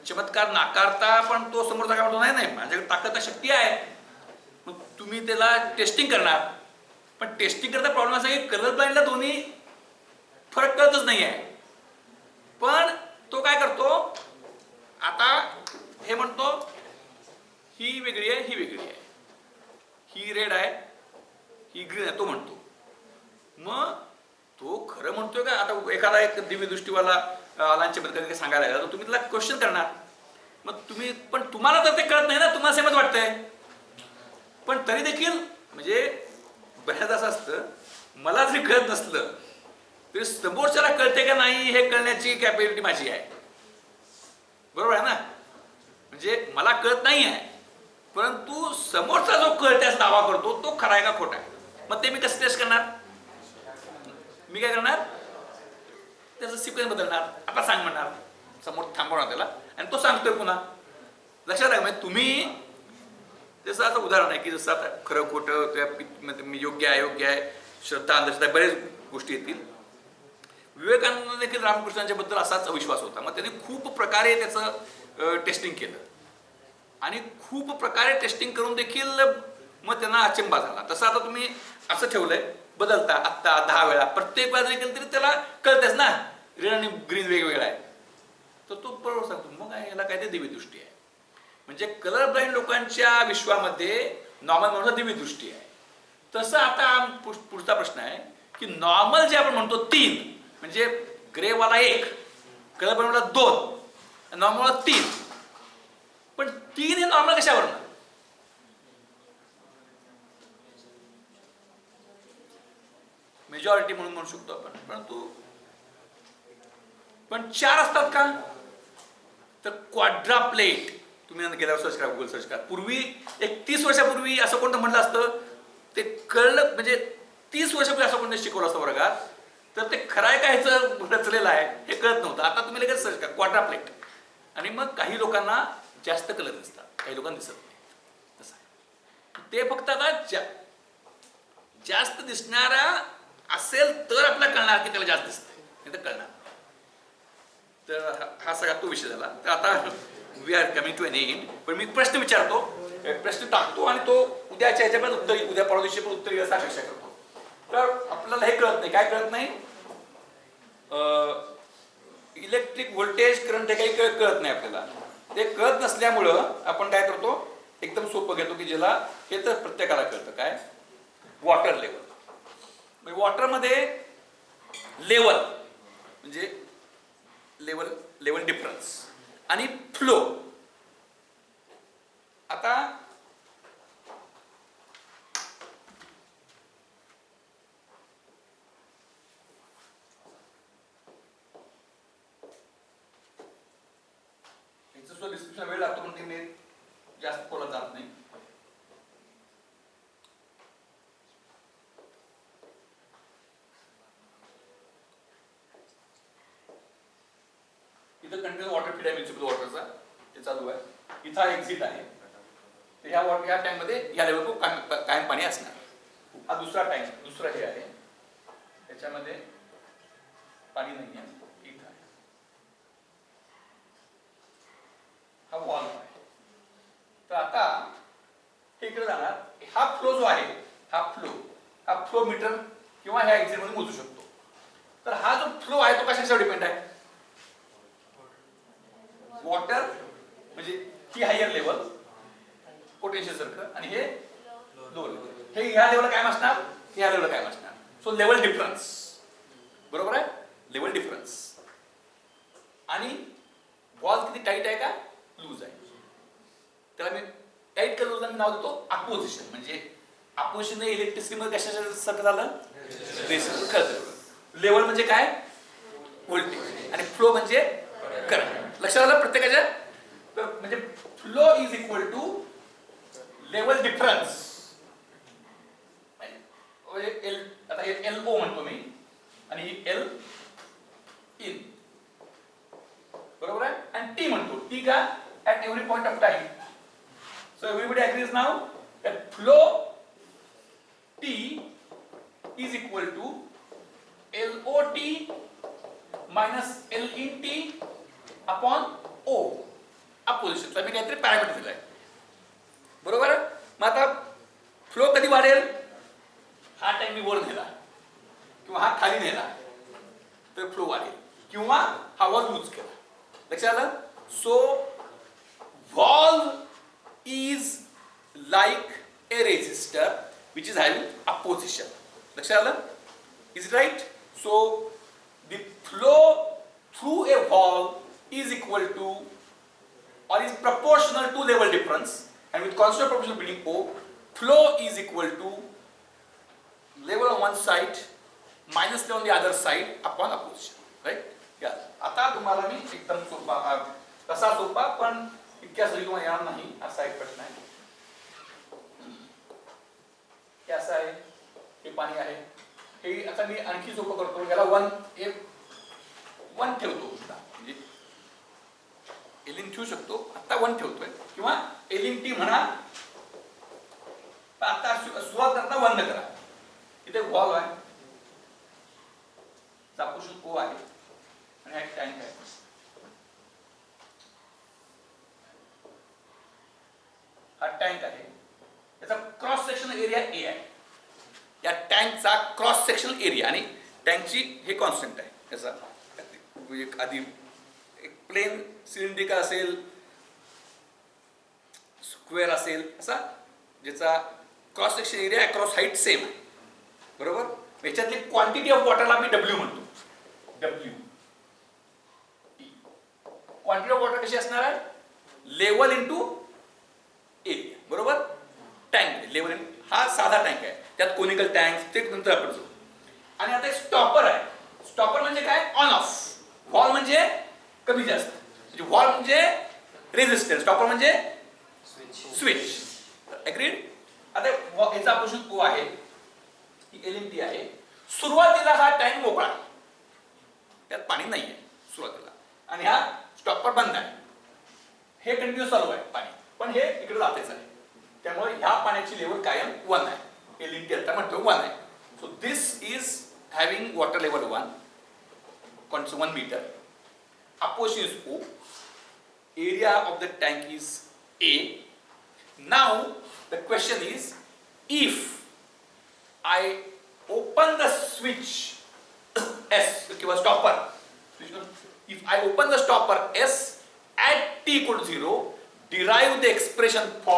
चमत्कार नाकारता पण तो समोरचा काय म्हणतो, नाही नाही माझ्याकडे ताकद शक्ती आहे. मग तुम्ही त्याला टेस्टिंग करणार, पण टेस्टिंग करता प्रॉब्लेम असा की कलर ब्लाइंडला दोन्ही फरक कळतच नाही आहे. पण तो काय करतो, आता हे म्हणतो ही वेगळी आहे, ही वेगळी आहे, ही रेड आहे, ही ग्रीन आहे, तो म्हणतो. मग तो खरं म्हणतोय का? आता एखादा एक दिव्य दृष्टीवाला आलांच्या बद्दल सांगायला लागला तर तुम्ही त्याला क्वेश्चन करणार. मग तुम्ही, पण तुम्हाला तर ते कळत नाही ना, तुम्हाला सेमच वाटतंय. पण तरी देखील म्हणजे बऱ्याच असं असतं, मला जरी कळत नसलं तरी समोरच्याला कळते का नाही हे कळण्याची कॅपॅबिलिटी माझी आहे. बरोबर आहे ना? म्हणजे मला कळत नाही आहे, परंतु समोरचा जो कळत्यास दावा करतो तो खरा आहे का खोटा आहे. मग ते मी कसं टेस्ट करणार? मी काय करणार, त्याचं सिक्वेन्स बदलणार. आता सांग म्हणणार, समोर थांबवणार त्याला आणि तो सांगतोय पुन्हा. लक्षात आहे? म्हणजे तुम्ही जसं आता उदाहरण आहे की जसं आता खरं खोटं त्या मी योग्य आहे अयोग्य आहे, श्रद्धा अंधश्रद्धा बरेच गोष्टी येतील. विवेकानंद देखील रामकृष्णांच्या बद्दल असाच अविश्वास होता. मग त्यांनी खूप प्रकारे त्याचं टेस्टिंग केलं आणि खूप प्रकारे टेस्टिंग करून देखील मग त्यांना अचंबा झाला. तसं आता तुम्ही असं ठेवलंय, बदलता आत्ता 10 वेळा, प्रत्येक वेळा जरी केलं तरी त्याला कळतेच ना रेड आणि ग्रीन वेगवेगळा आहे. तर तो बरोबर सांगतो. मग याला काय ते दिव्य दृष्टी आहे. म्हणजे कलर ब्लाइंड लोकांच्या विश्वामध्ये नॉर्मल म्हणून दिव्य दृष्टी आहे. तसं आता पुढचा प्रश्न आहे की नॉर्मल जे आपण म्हणतो 3, म्हणजे ग्रेवाला 1, कलर ब्लाइंडला 2, नॉर्मलला 3. पण 3 हे नॉर्मल कशावर? मेजॉरिटी म्हणून म्हणू शकतो आपण. परंतु पण 4 असतात का? तर क्वाड्राप्लेट तुम्ही गेल्यावर सर्च करा, गुगल सर्च करा. पूर्वी एक 30 वर्षापूर्वी असं कोणतं म्हटलं असतं ते कळलं, म्हणजे 30 वर्षापूर्वी असं कोणतं शिकवलं असतं वर्गात, तर ते खरं आहे का ह्याचं रचलेलं आहे हे कळत नव्हतं. आता तुम्ही लगेच सर्च करा क्वाड्राप्लेट, आणि मग काही लोकांना जास्त कलर दिसतात, काही लोकांना दिसत नाही. तसं ते फक्त आता जास्त दिसणारा असेल तर आपल्याला कळणार की त्याला जास्त दिसतंय, नाही तर कळणार. तर हा सगळा तो विषय झाला. तर आता we are coming to an end. पण मी प्रश्न विचारतो, प्रश्न टाकतो आणि तो उद्याच्या ह्याच्यामध्ये उत्तर, उद्या परवा दिवशी पण उत्तर येण्याचा अपेक्षा करतो. तर आपल्याला हे कळत नाही. काय कळत नाही? इलेक्ट्रिक व्होल्टेज करंट हे काही कळत नाही आपल्याला. ते कळत नसल्यामुळं आपण काय करतो, एकदम सोपं घेतो की ज्याला हे तर प्रत्येकाला कळतं. काय? Water level. म्हणजे वॉटरमध्ये लेवल म्हणजे लेवल डिफरन्स आणि फ्लो. आता याचं सुद्धा डिस्क्रिप्शन वेळ लागतो म्हणून मी जास्त खोलात जात नाही. इथं कंटिन्यू वॉटर फीड आहे म्युनिसिपल वॉटरचा, ते चालू आहे. इथं एक्झिट आहे. तर ह्या टँकमध्ये या लेवल कायम पाणी असणार. हा दुसरा टँक, दुसरा हे आहे, त्याच्यामध्ये पाणी नाही आहे. इथं आहे, हा वॉल आहे. तर आता हे इकडे जाणार. हा फ्लो जो आहे, हा फ्लो मीटर किंवा ह्या एक्झिट मध्ये मोजू शकतो. तर हा जो फ्लो आहे तो कशावर डिपेंड आहे? वॉटर म्हणजे ही हायर लेवल पोटेन्शियल सारखं, आणि हे लो लेवल. हे ह्या लेवलला काय असणार, ह्या लेवलला काय असणार. सो लेवल डिफरन्स, बरोबर आहे? Level difference. आणि वॉल किती टाईट आहे का लूज आहे, त्याला मी टाईट का लूजला मी नाव देतो अपोजिशन. म्हणजे अपोजिशन इलेक्ट्रिसिटी मध्ये कशासारखं झालं, लेवल म्हणजे काय, व्होल्टेज, आणि फ्लो म्हणजे करंट. लक्षात आलं प्रत्येकाच्या? म्हणजे flow is equal to level difference. आता हे LO म्हणतो मी आणि ही L इन, बरोबर आहे? आणि T म्हणतो. T का? at every point of time. So everybody agrees now that flow T is equal to LOT minus L in T upon O. अपोजिशनचा मी काहीतरी पॅरामीटर दिलाय, बरोबर. मग आता फ्लो कधी वाढेल, हा टाइम मी वर नेला किंवा हा खाली नेला तर फ्लो वाढेल, किंवा हा वॉल्व यूज केला. लक्षात आलं. So valve is like a resistor which is having opposition. लक्षात आलं. Is it right. So the flow through a valve is equal to or is proportional to level difference, and with constant proportional between O, flow is equal to level on one side minus level on the other side upon opposition. Right? Yeah. आता तुम्हाला मी एकदम सोपा, कसा सोपा पण इतक्या सरी तुम्हाला येणार नाही असा एक प्रश्न आहे. हे असं आहे, हे पाणी आहे, हे आता मी आणखी सोपं करतो. याला 1 ठेवतो, म्हणजे एलिन ठेवू शकतो, आता 1 ठेवतोय, किंवा एलिन टी म्हणा. आता सुरुवात करता बंद करा. इथे वॉल्व आहे, चापून ओ आहे, आणि हा टँक आहे. हा टँक आहे, याचा क्रॉस सेक्शन एरिया ए आहे. या टँकचा क्रॉस सेक्शनल एरिया, आणि टँकची हे कॉन्स्टंट आहे. याचा आधी एक प्लेन सिलेंड्रिकल असेल, स्क्वेअर असेल, असा ज्याचा cross section area across height same आहे, बरोबर. याच्यातली क्वांटिटी ऑफ वॉटरला मी डब्ल्यू म्हणतो. डब्ल्यू क्वांटिटी ऑफ वॉटर कशी असणार आहे, लेवल इंटू एरिया, बरोबर. टँक लेवल, हा साधा टँक आहे, त्यात कोनिकल टँक ते नंतर आपण जाऊ. आणि आता एक स्टॉपर आहे. स्टॉपर म्हणजे काय, ऑन ऑफ. वॉल म्हणजे कमी जास्त, म्हणजे वॉल म्हणजे रेजिस्टन्स, स्टॉपर म्हणजे स्विच. एग्रीड. आता याचा अपोजिशन ओ आहे, ही एलएमटी आहे. सुरुवातीला हा टँक मोकळा आहे, त्यात पाणी नाही आहे सुरुवातीला, आणि हा स्टॉपर बंद आहे. हे कंटिन्यू चालू आहे पाणी, पण हे इकडे जातेच आहे. त्यामुळे ह्या पाण्याची लेवल कायम 1 आहे. एलएमटी आता म्हणतो 1 आहे. So this is having water level 1, 1 meter. Opposition is O. Area of the tank is A. Now the question is, if I open the switch S, okay, stopper. If I open the stopper S at t equal to 0, derive the expression for